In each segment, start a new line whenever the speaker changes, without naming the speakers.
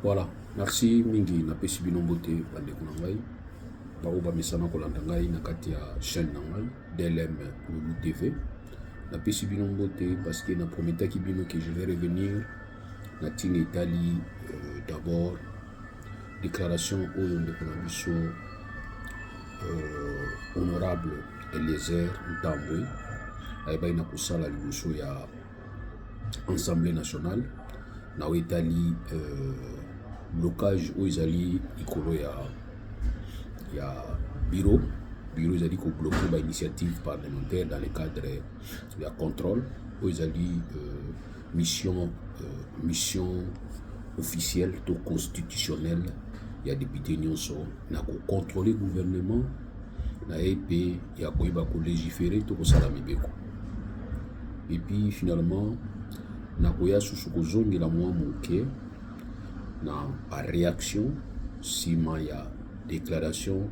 Voilà, merci mingi na pesi bino mbote bandeko na ngai bao bamesana kolanda ngai na kati ya chaîne na ngai DLM Loulou TV. Na pesi bino mbote parce que na prometaki bino que je vais revenir na tine Italie. D'abord déclaration oyo ndeko na biso honorable Eliezer Ntambwe ayebaki na kosala liboso ya Assemblée nationale na Italie. Blocage oyo ezali likolo ya bureau ezali kobloke ba initiative parlementaire dans le cadre ya contrôle oyo ezali mission officielle to constitutionnelle ya député nyonso na kocontrôler gouvernement na ye mpe ya koyeba kolégiférer to kosala mibeko. Et puis finalement nakoya susu kozongela mwa moke na réaction sima ya déclaration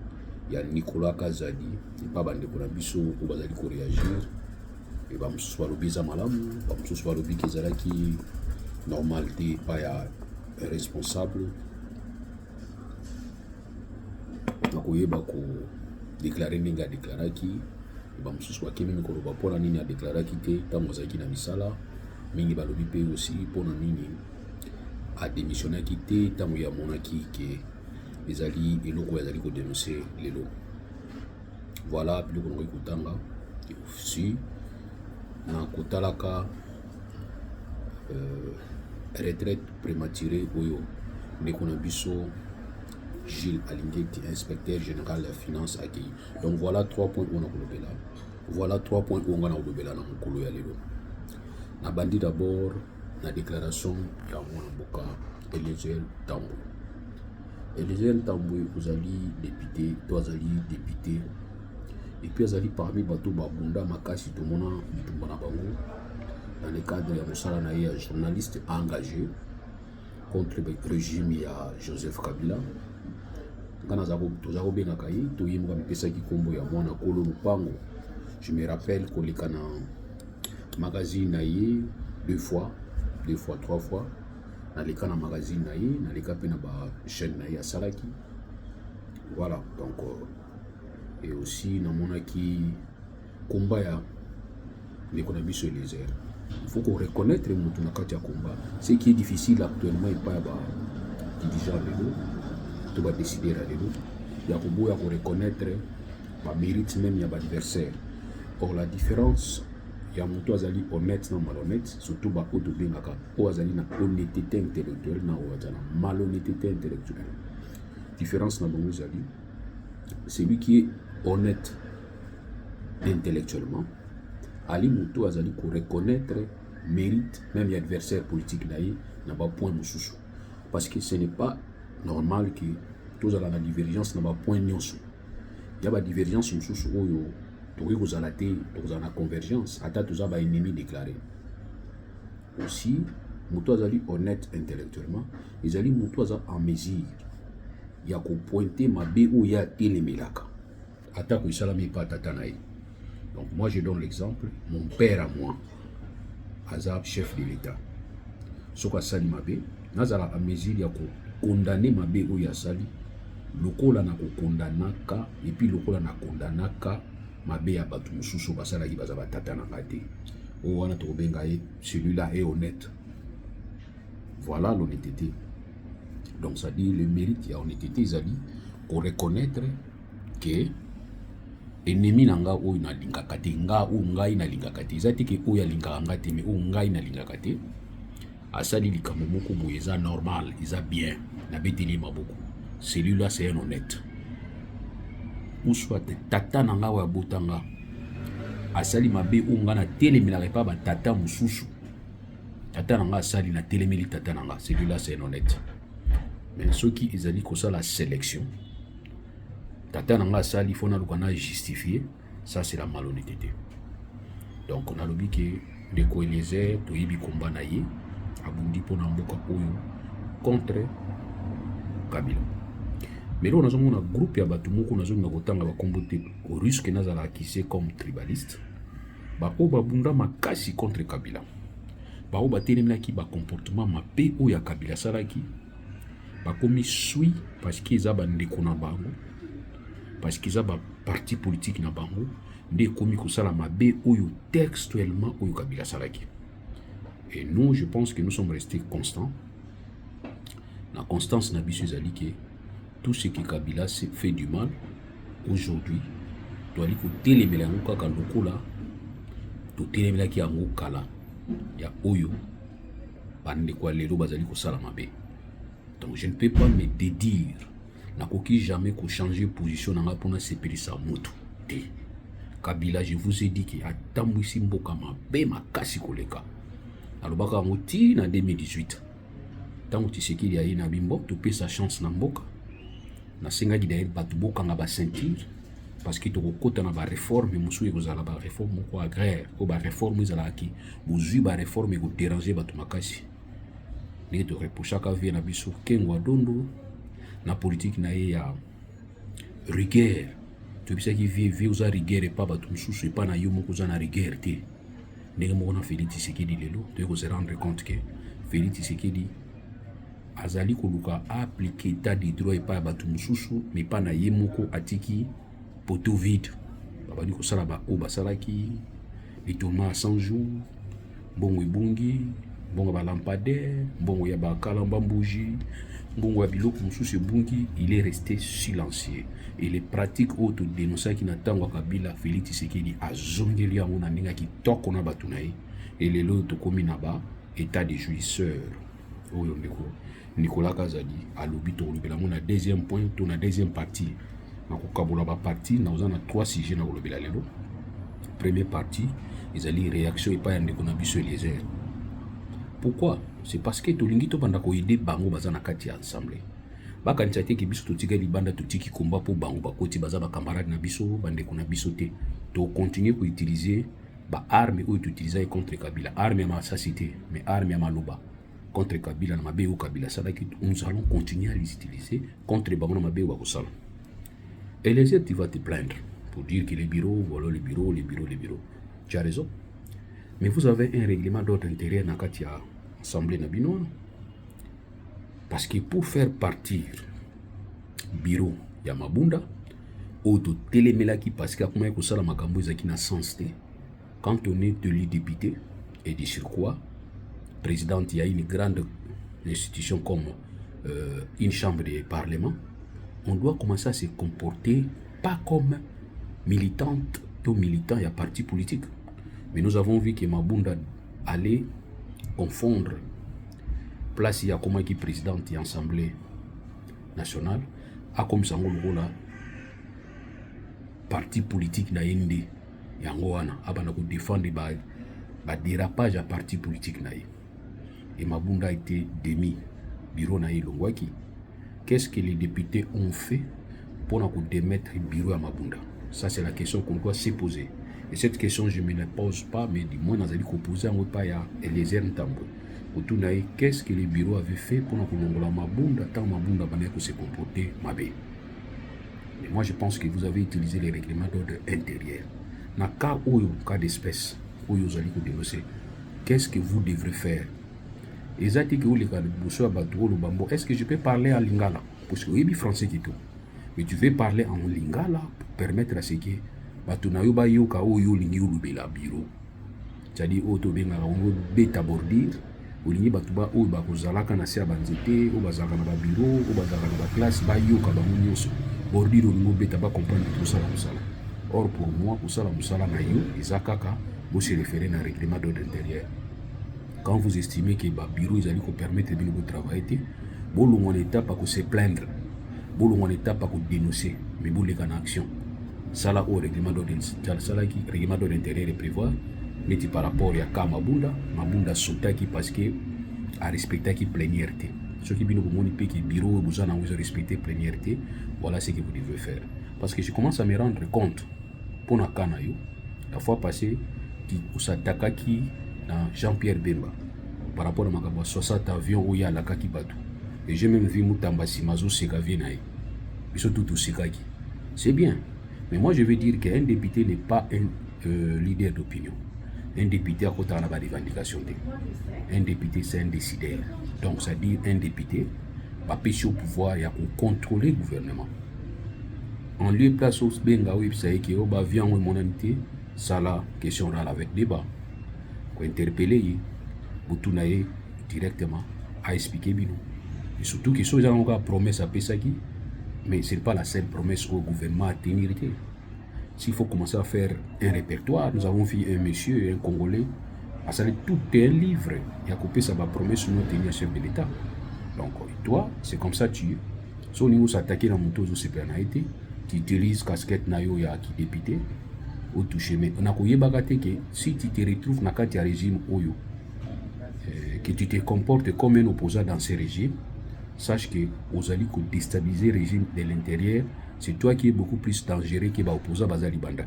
ya Nicolas Kazadi epa bandeko na biso oyo bazali koréagir e bamosusu balobi eza malamu, bamosusu balobi ke ezalaki normal te epa ya responsable. nakoyeba kodéclare ndenge adéclaraki e bamosusu bakemi koloba mpona nini adéclaraki te ntango azalaki na misala. Mingi balobi mpe aussi mpona nini adémissionnaki te ntango ya monaki ke ezali eloko ezali kodénonce lelo. Voilà biloko nango ekotanga si na kotalaka retraite prématurée oyo ndeko na biso Gilles Alingeti, inspecteur général de finance accueilli. Donc voilà 3 points on a kolobela. Voilà 3 points on a kolobela na mokolo ya lelo. Na bandi d'abord la déclaration ya mwana mboka Eliezer Ntambwe. Eliezer Ntambwe ozali député, to azali député et puis azali parmi bato babunda makasi tomona bitumba na bango dans le cadre ya mosala na ye ya journaliste engagé contre le régime ya Joseph Kabila. Ngana toza kobengaka ye toyemba mipesaki kombo ya mwana kolo lupango. Je me rappelle koleka na magazine na ye 2 fois 3 fois naleka na magazine na ye naleka pe na ba chaîne na ye asalaki. Voilà donc et aussi namonaki komba ya ndeko na biso Eliezer. Il faut qu'on reconnaître mutu na kati ya komba. Ce qui est difficile actuellement et pas ba dirigeant lelo to ba décider à lelo ya koboya ko reconnaître ba mérite même ya ba adversaire. Or la différence ya mutu azali honnête na malhonnête, surtout ba oto bengaka o azali na honnêteté intellectuelle na o azali na malhonnêteté intellectuelle. Différence na bongo azali celui qui est honnête intellectuellement ali mutu azali ko reconnaître mérite même ya adversaire politique na ye na ba point mususu, parce que ce n'est pas normal que tous ala na divergence na ba point nyonso. Ya ba divergence mususu oyo tokoki kozala te tokozala na convergence ata toza ba ennemi déclaré. Aussi mutu azali honnête intellectuellement, ezali mutu aza en mesure ya kopointe mabe oyo ya telemelaka ata koesalami pa tata na ye. Donc moi je donne l'exemple, mon père à moi aza chef de l'État, soki asali mabe nazala en mesure ya kokondane mabe oyo asali lokola na kokondanaka epuis lokola na kondanaka mabe ya bato mosusu basalaki baza batata na nga te. Oyo wana tokobenga ye celui-là est honnête. Voilà l'honnêteté. Donc ça dit le mérite ya honnêteté ezali ko reconnaître que ennemi na nga oyo nalingaka te nga oyo ngai nalingaka te eza te ke oyo alingaka nga te mais oyo ngai nalingaka te asali likambo moko boye eza normal eza bien nabeteli maboko, celui-là c'est un honnête. Ou soit tata na nga oyo abotanga asali mabe oyo nga na telemelaka epa batata mosusu, tata na nga asali na telemeli tata na nga, celui-là c'est un honnête. Mais soki ezali kosala sélection tata na nga asali fo naluka na justifier, ça c'est la malhonnêteté. Donc on a lobi ke ndeko Eliezer toyebi komba na ye abundi mpona mboka oyo contre Kabila. Mais là on a un groupe ya bato moko nazonga kotanga bakombo te au risque nazala accusé comme tribaliste ba o babunda makasi contre Kabila. Ba o batelemaki ba comportement mabe oyo ya Kabila salaki bakomi sui parce qu'ils ont bandeko na bango, parce qu'ils ont parti politique na bango, nde komi kosala mabe oyo textuellement oyo Kabila salaki. Et nous, je pense que nous sommes restés constants. La constance n'a biso ezali que tout ce que Kabila fait du mal aujourd'hui, toali ko telemela ngo kaka lokola to telemela ki yango kala ya oyo bande kwa lelo bazali ko sala mabe. Donc je ne peux pas me dédire na koki jamais ko changer position na pona sepelisa moto te. Kabila, je vous ai dit que atambwisi mboka mabe makasi koleka. Alobaka ngo ti na 2018. Tango Tshisekedi aye na bimbo to pe sa chance na mboka. Na senga di d'ailleurs batu boka nga ba sentir parce que to kota na ba réforme musu ekozala ba réforme ko agraire ko ba réforme ezala ki bozui ba réforme ko déranger batu makasi. Ni to reprocha ka vie na biso kengwa dondo na politique na ye ya rigueur. Tu sais qui vit aux rigueur et pas batu mususu pas na yo moko za na rigueur te. Ndenge moko na Félix Tshisekedi lelo to ko se rendre compte que Félix Tshisekedi azali koluka appliquer état de droit et pas batu mususu mais pas na ye moko atiki poteau vide. Babadi ko sala ba o basalaki litoma à 100 jours bongo ebungi bongo ba lampadaire bongo ya ba kalamba mbuji bongo ya biloko mususu ebungi. Il est resté silencieux et les pratiques auto dénoncer qui n'attend Kabila Félix Tshisekedi azongeli yango na ndinga kitoko na batu na ye et lelo to komi na ba état de jouisseur oyo ndeko Nicolas Kazadi alobi to lobela mo na deuxième point to na deuxième partie na kokabola ba partie na ozana 3 sujets na lobela lelo. Première partie ezali réaction et pas ndeko na biso Eliezer. Pourquoi? C'est parce que tolingi to banda ko aider bango bazana kati ya ensemble. Baka ntsate ki biso totika libanda totiki komba po bango bakoti baza ba camarade na biso bandeko na biso te. To continuer ko utiliser ba arme ou utiliser contre Kabila. Arme ya masasité mais arme ya maloba. Contre Kabila na mabe ou Kabila salaki, nous allons continuer à les utiliser contre Bango na mabe ou Bakosala. Et les autres, tu vas te plaindre pour dire que les bureaux, voilà les bureaux. Tu as raison. Mais vous avez un règlement d'ordre intérieur dans la Assemblée Nabinoa. Parce que pour faire partir bureau Yamabunda, ou de télémelaki parce que comme Kosala Makambo qui n'a sens te, quand on est élu député et de surcroît, président, il y a une grande institution comme une chambre de parlement, on doit commencer à se comporter pas comme militante ou militant et à parti politique. Mais nous avons vu que Mabunda allait confondre place ya comme qui présidente et assemblée nationale a comme ça là parti politique na yende yango wana abana ko défendre ba dérapage à parti politique na ye. Et Mabunda a été démis bureau na Ilongwaki. Qu'est-ce que les députés ont fait pour nous démettre bureau à Mabunda? Ça c'est la question qu'on doit se poser. Et cette question je ne me la pose pas, mais du moins nous allons poser en pas à Eliezer Ntambwe. Autour naï, qu'est-ce que les bureaux avaient fait pour nous longola Mabunda tant Mabunda banait que se comporter mabé. Mais moi je pense que vous avez utilisé les règlements d'ordre intérieur. Na cas cas d'espèce où vous allez vous dénoncer, qu'est-ce que vous devrez faire? Est-ce que je peux parler en lingala? Parce que oui, français qui tout. Mais tu veux parler en lingala pour permettre à ce que batunayo ba yoka o yo lingi ulubela bureau. C'est-à-dire auto benga on beta bordir, o lingi batuba o ba kozalaka na sia banzete, o bazaka na ba bureau, o bazaka na ba classe ba yoka ba munyoso. Bordir o lingi beta ba comprendre tout ça la musala. Or pour moi, pour ça la musala na yo, ezakaka bo se référer na règlement d'ordre intérieur. Quand vous estimez que le bureau ils allaient permettre de vous travailler, vous en étape à se plaindre, vous en étape à dénoncer, mais vous les en action. Ça là au règlement d'ordre intérieur prévoit, mais par rapport à Mabunda sauta qui parce que a respecté qui plénièreté. Ceux qui viennent au monde qui bureau vous en avez respecté plénièreté, voilà ce que vous devez faire. Parce que je commence à me rendre compte pour na kanayo, la fois passée, qui s'attaque qui Jean-Pierre Bemba par rapport à ma 60 avions où il y a la kaki bateau. Et j'ai même vu Moutamba Simazo Sekavienaï. Ils sont tous Sekaki. C'est bien. Mais moi je veux dire qu'un député n'est pas un leader d'opinion. Un député à côté de la revendication. Un député c'est un décideur. Donc ça dit un député bapesi au pouvoir ya contrôler le gouvernement. En lieu de place au benga oui ça que au ba vian monanité ça la question là avec débat ko interpeller butunaye directement à expliquer bino et surtout que ceux ont promesse à Pesaki mais c'est pas la seule promesse au gouvernement à tenir. S'il faut commencer à faire un répertoire, nous avons vu un monsieur, un Congolais, a salé tout un livre et a coupé sa promesse sur notre chef de l'État. Donc, toi, c'est comme ça tu es. Si on s'attaque dans mon taux de supériorité, tu utilises casquette nayo ya qui député, ou touché. Mais on a que si tu te retrouves dans le régime Oyo, que tu te comportes comme un opposant dans ce régime, sache que vous allez déstabiliser le régime de l'intérieur. C'est toi qui es beaucoup plus dangereux que l'opposant Bazali Banda.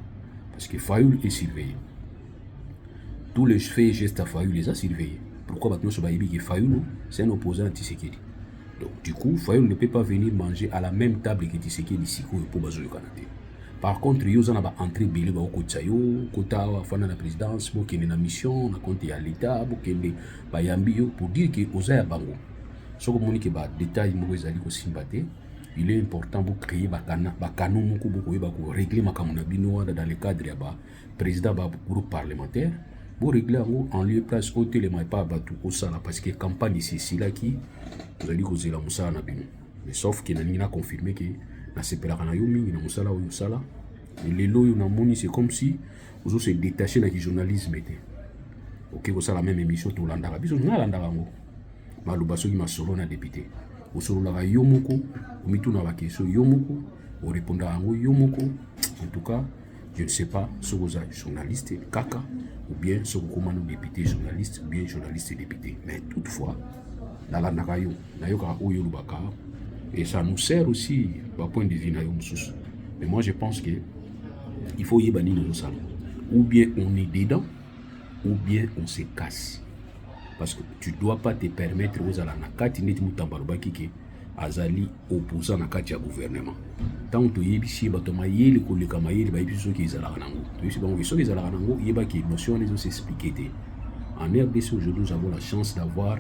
Parce que Fayoul est surveillé. Tous les faits et gestes à Fayoul les a surveillés. Pourquoi maintenant ce baïbi que Fayoul, c'est un opposant à Tshisekedi. Donc du coup, Fayoul ne peut pas venir manger à la même table que Tshisekedi Siko pour Bazou Kanate. Par contre, ils ont entré Bélé au Kotsayo, Kota Fana la présidence, pour qu'il y ait une mission, on a compté à l'État, pour qu'il y ait Bayambio, pour dire que Oza Bango. Ce que je dis, détail, il est important pour créer des canons pour régler dans le cadre du président du groupe parlementaire. Pour régler en lieu de place, au téléma pas au sala parce que la campagne c'est là qui vous allez causer la moussa na bino. Mais sauf que nous avons confirmé que la séparation na yo mingi na moussa la ou sala. Et les lois na moni c'est comme si vous se détacher na journalisme était. OK, vous ça la même émission tout l'andara. Biso na l'andara ngo. Maluba soki masolo na député. Au solo la yomoko, au mitu na la question yomoko, au répondre à yomoko. En tout cas, je ne sais pas si vous êtes journaliste kaka ou bien si vous êtes député journaliste ou bien journaliste et député. Mais toutefois, dans la nagayo, nayoka oyo lubaka, et ça nous sert aussi par point de vue nayo msusu. Mais moi je pense que il faut y bani nos salons. Ou bien on est dedans, ou bien on se casse. Parce que tu ne dois pas te permettre aux alanakati net mutambarubaki ke azali opposant na kati ya gouvernement. Tant que yebisi batoma yeli koleka mayeli ba yebisi soki ezalaka nango. Yebisi bango soki ezalaka nango yebaki notion les os expliquer. En RDC aujourd'hui nous avons la chance d'avoir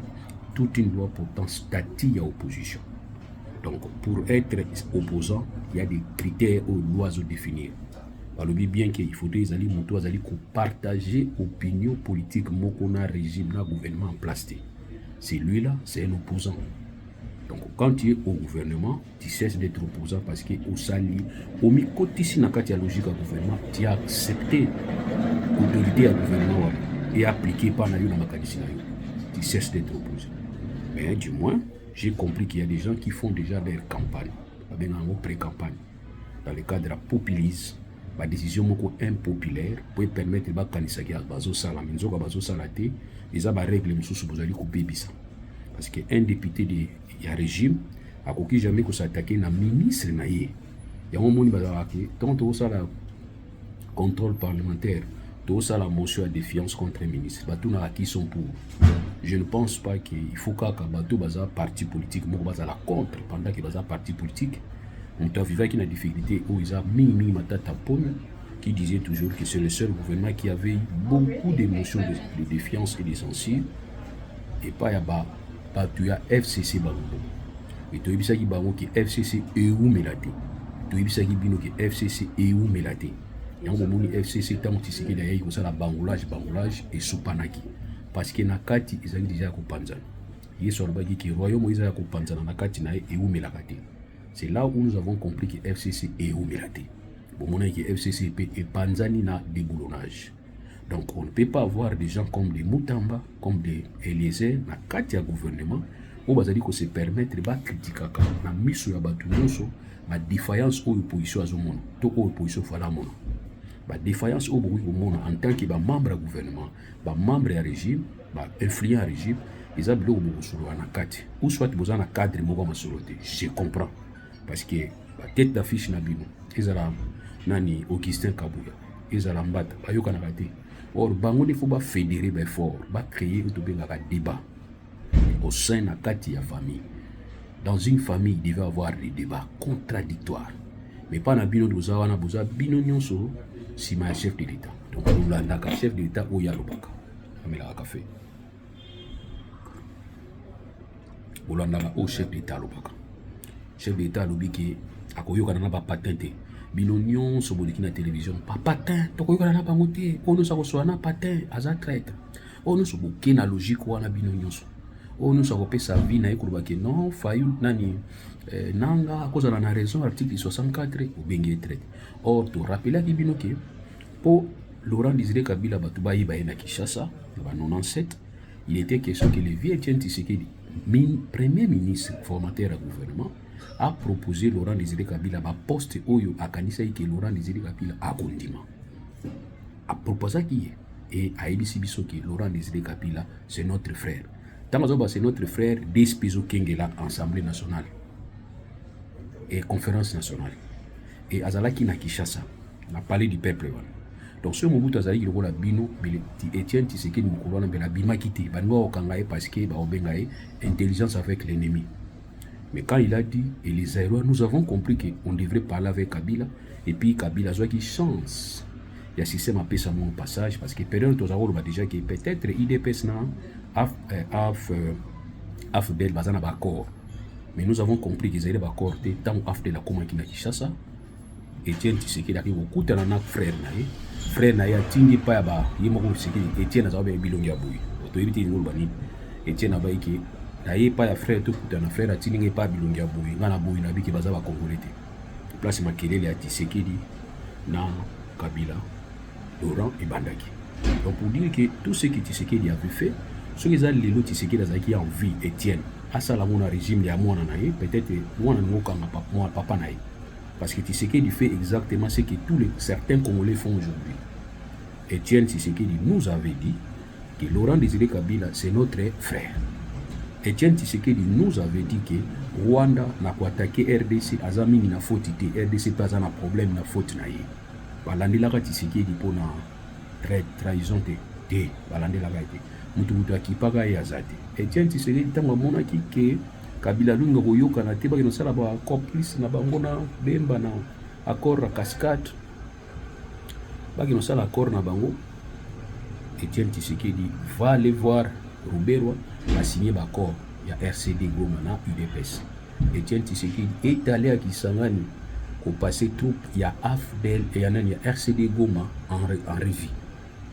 toute une loi portant statut à opposition. Donc pour être opposant, il y a des critères aux lois à définir. Alors bien qu'il faudrait les motos azali partager opinion politique mokona régime na gouvernement en place. Celui-là, c'est un opposant. Donc quand tu es au gouvernement, tu cesses d'être opposant parce que au sali, au mikotisi na kati ya logique au gouvernement, tu as accepté l'autorité au gouvernement et appliqué par na yo na makanisi na yo. Tu cesses d'être opposant. Mais du moins, j'ai compris qu'il y a des gens qui font déjà leur campagne, avec un pré-campagne, dans le cadre de la populisme. La décision moko impopulaire pour permettre ba kanisaki bazo sala minzoka bazo salate les aba règle mususu bozali ko bebisa parce que un député de ya régime akoki jamais ko s'attaquer na ministre na ye ya moni bazaki tant to sala contrôle parlementaire to sala motion à défiance contre un ministre ba tuna qui sont pour. Je ne pense pas qu'il faut ka bato baza parti politique moko baza la contre pendant que baza parti politique. On t'a vu qui a difficulté où ils ont mis Matata Pomme qui disait toujours que c'est le seul gouvernement qui avait eu beaucoup d'émotions de défiance et de censure et pas y a pas tu as FCC Bango et tu as vu ça qui Bango qui FCC EU Melate tu as vu ça qui Bino qui FCC EU Melate et on moni FCC tant que c'est d'ailleurs comme ça la bangolage et soupanaki parce que nakati ils ont déjà kopanzana yeso albagi qui royaume ils ont kopanzana nakati na EU Melakate. C'est là où nous avons compris que FCC est au Mélate. Bon, mon que FCC est panzani na déboulonnage. Donc on ne peut pas avoir des gens comme des Moutamba, comme des Eliezer, na katia gouvernement, où bazali ko se permettre de critiquer na miso ya batu nyonso, ba défaillance ou opposition à zomono, to ko opposition fala mono. Ba défaillance au bruit au monde en tant que ba membre du gouvernement, ba membre du régime, ba influent au régime, ils ont bloqué au solo na kati. Ou soit besoin na cadre moko masoloté. Je comprends. Parce que la tête d'affiche na bino ezala nani Augustin Kabuya ezala mbata bayoka na kate or bango il faut ba fédérer ba fort ba créer tout benga débat au sein na kati ya famille. Dans une famille il devait avoir des débats contradictoires mais pas na bino doza na boza bino nyonso si ma chef de l'état donc lolanda ka chef de l'état oya lobaka amela café bolandaka au chef d'état lobaka chef d'état lobiki akoyokana na ba patente bino nyonso boleki na télévision pa patin tokoyokana na bango te ono sa kosoa na patin aza traître ono so boke na logique wana bino nyonso ono sa kopesa vie na ye kolobaki non fayu nani nanga akozala na raison article 64 obengi traite or to rappelaki bino ke po Laurent Désiré Kabila bato bayeba ye na Kinshasa na 97 il était question que le vieux Etienne Tshisekedi premier ministre formateur du gouvernement a proposé Laurent Désiré Kabila ba poste oyo akanisa que Laurent Désiré Kabila akondima a proposé qui et a ebisi biso que Laurent Désiré Kabila c'est notre frère tant c'est notre frère Despizo Kengela Assemblée nationale et conférence nationale et azalaki na Kinshasa na palais du peuple wana donc ce Mobutu azalaki lokola bino Etienne Tshisekedi mokolo wana mbela bimaki te bango okanga ye parce que baobenga ye intelligence avec l'ennemi. Mais quand il a dit et les Aérois, nous avons compris qu'on devrait parler avec Kabila et puis Kabila a qui chance il y a système appelé ça mon passage parce que période tous avons déjà que peut-être IDPS na AFDEL bazana d'accord mais nous avons compris qu'ils allaient d'accord tant AFDEL la comment qui na Kinshasa Etienne Tshisekedi a beaucoup de frère na ya tingi pa ba yimo ko Tshisekedi Etienne azabe bilongi ya boyi to yibiti ngolo bani Etienne abaiki na ye pa ya frère to kutana frère a tingi pa bilongi ya boyi ngana boyi na biki baza ba congolais te place makelele ya Tshisekedi na Kabila Laurent et Bandaki. Donc pour dire que tout ce que Tshisekedi avait fait ce qu'ils a lelo Tshisekedi azaki en vie Etienne asala mona régime ya mwana na ye peut-être mwana ngokanga papa na ye. Parce que Tshisekedi fait exactement ce que certains Congolais font aujourd'hui. Etienne Tshisekedi nous avait dit que Laurent Désiré Kabila c'est notre frère. Etienne Tshisekedi nous avait dit que Rwanda n'a pas attaqué RDC azami na faute te RDC pas un problème na faute na ye. Balandelaka Tshisekedi pour na trahison te balandelaka te. Mutu akipaka ye azate. Etienne Tshisekedi tango monaki que Kabila lunga koyoka na te bakino sala ba complice na bango na bemba na accord à cascade bakino sala accord na bango Etienne Tshisekedi va aller voir Ruberwa a signé l'accord il y a RCD Goma na UDPS. Etienne Tshisekedi est allé à Kisangani pour passer troupe il y a AFDEL et il y a RCD Goma en revue.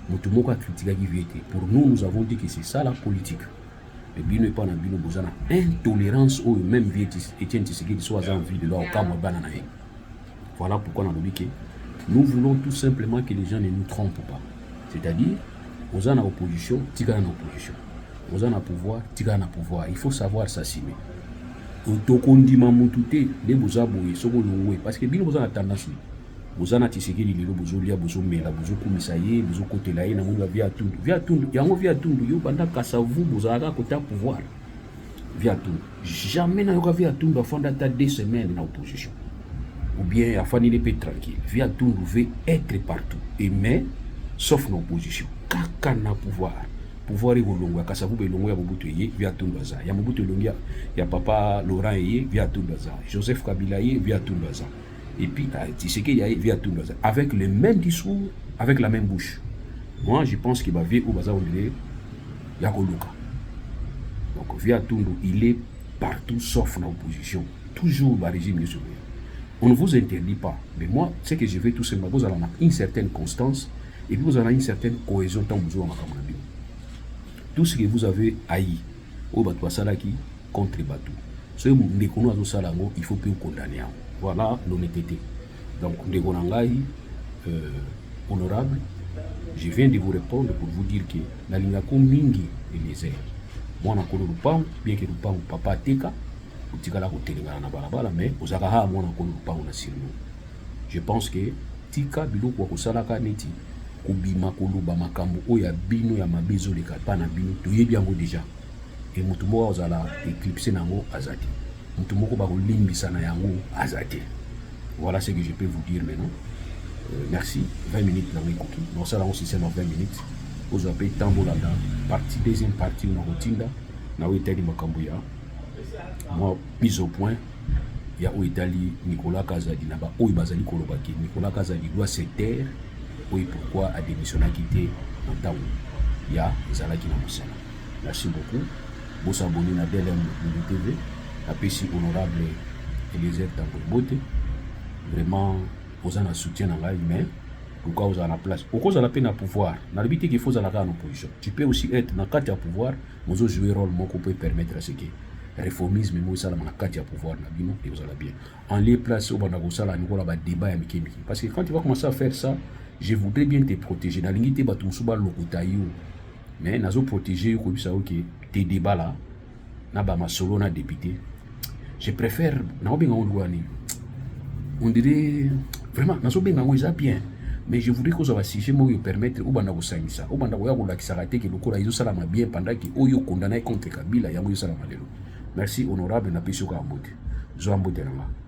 Mutumoko a critiqué qui vient. Pour nous nous avons dit que c'est ça la politique. Mais bino pas na bino bozana intolérance ou même vie Etienne Tshisekedi soit envie de leur kama banana. Voilà pourquoi on a dit que nous voulons tout simplement que les gens ne nous trompent pas. C'est-à-dire aux en opposition, tika en opposition. Aux en pouvoir, tika en pouvoir. Il faut savoir s'assumer. Otokondima mutute de bozaboye sokolongwe parce que bino bozana tendance bozana Tshisekedi lelo bozolia bozomela bozokumisa ye bozokotela ye na munga via tundu yango via tundu yo banda kasavu bozaka kota pouvoir via tundu jamais na yoka via tundu afanda ta 2 semaines na opposition ou bien afani les peut tranquille via tundu veut être partout et mais sauf na opposition kaka na pouvoir evolongo kasavu belongo ya Mobutu ye via tundu aza ya Mobutu elongo ya papa Laurent ye via tundu aza Joseph Kabila ye via tundu aza. Et puis, Tshisekedi vient tout avec le même discours, avec la même bouche. Moi, je pense qu'il va vivre au bazar où Yakoluka. Donc, via Tundu, il est partout sauf dans l'opposition. Toujours le régime de surveillance. On ne vous interdit pas. Mais moi, ce que je veux tout simplement, vous allez avoir une certaine constance et puis vous allez avoir une certaine cohésion tant que vous avez un. Tout ce que vous avez haï, au Batou Salaki contre Batou. Ce que vous avez il faut plus vous condamner. Voilà l'honnêteté. Donc, Ndegonangaï, honorable, je viens de vous répondre pour vous dire que la Lingako Mingi et les airs. Moi, je suis Lupang, bien que Lupang, papa Teka, mais je pense que Tika Biloko Kosalaka Neti, Kubima Koluba Makambo, Oya Bino ya Mabezo de Katana Bino, tu y es bien déjà. Et Mutumo Ozala éclipsé Nango Azati. Voilà ce que je peux vous dire maintenant. Merci. 20 minutes dans les cookies. Nous allons aussi 20 minutes. Vous avez Tambolada, partie, deuxième partie, on a Rotinda, na Oitali Makambuya. Moi, mise au point, il y a Oitali Nicolas Kazadi, Naba, Oibazali Kolobaki. Nicolas Kazadi doit se taire. Oui, pourquoi a démissionné à quitter en temps. Il y a Zalaki Namusala. Merci beaucoup. vous s'abonner à DLM TV, apesi honorable Eliezer Tangobote, vraiment vous en soutien dans la mais pourquoi vous en la place au cause de la peine à pouvoir dans le but qu'il faut à la en opposition tu peux aussi être dans quatre à pouvoir mais vous jouer rôle mon peut permettre à ce que réformisme mais ça la quatre à pouvoir na bino et vous allez bien en les places au banda ça là niveau là débat ya mikemi parce que quand tu vas commencer à faire ça je voudrais bien te protéger dans l'unité ba tumsuba lokota yo mais nazo protéger ko bisa OK tes débats là na ba masolo na député je préfère na obenga on dirait vraiment nazo benga ngo ça bien mais je voudrais que ça va sujet moi permettre au banda kosangisa au banda koya kolakisa te ke lokola izo sala bien pendant que oyo condamné contre Kabila ya mo sala malelo merci honorable na peso ka mbote zo mbote na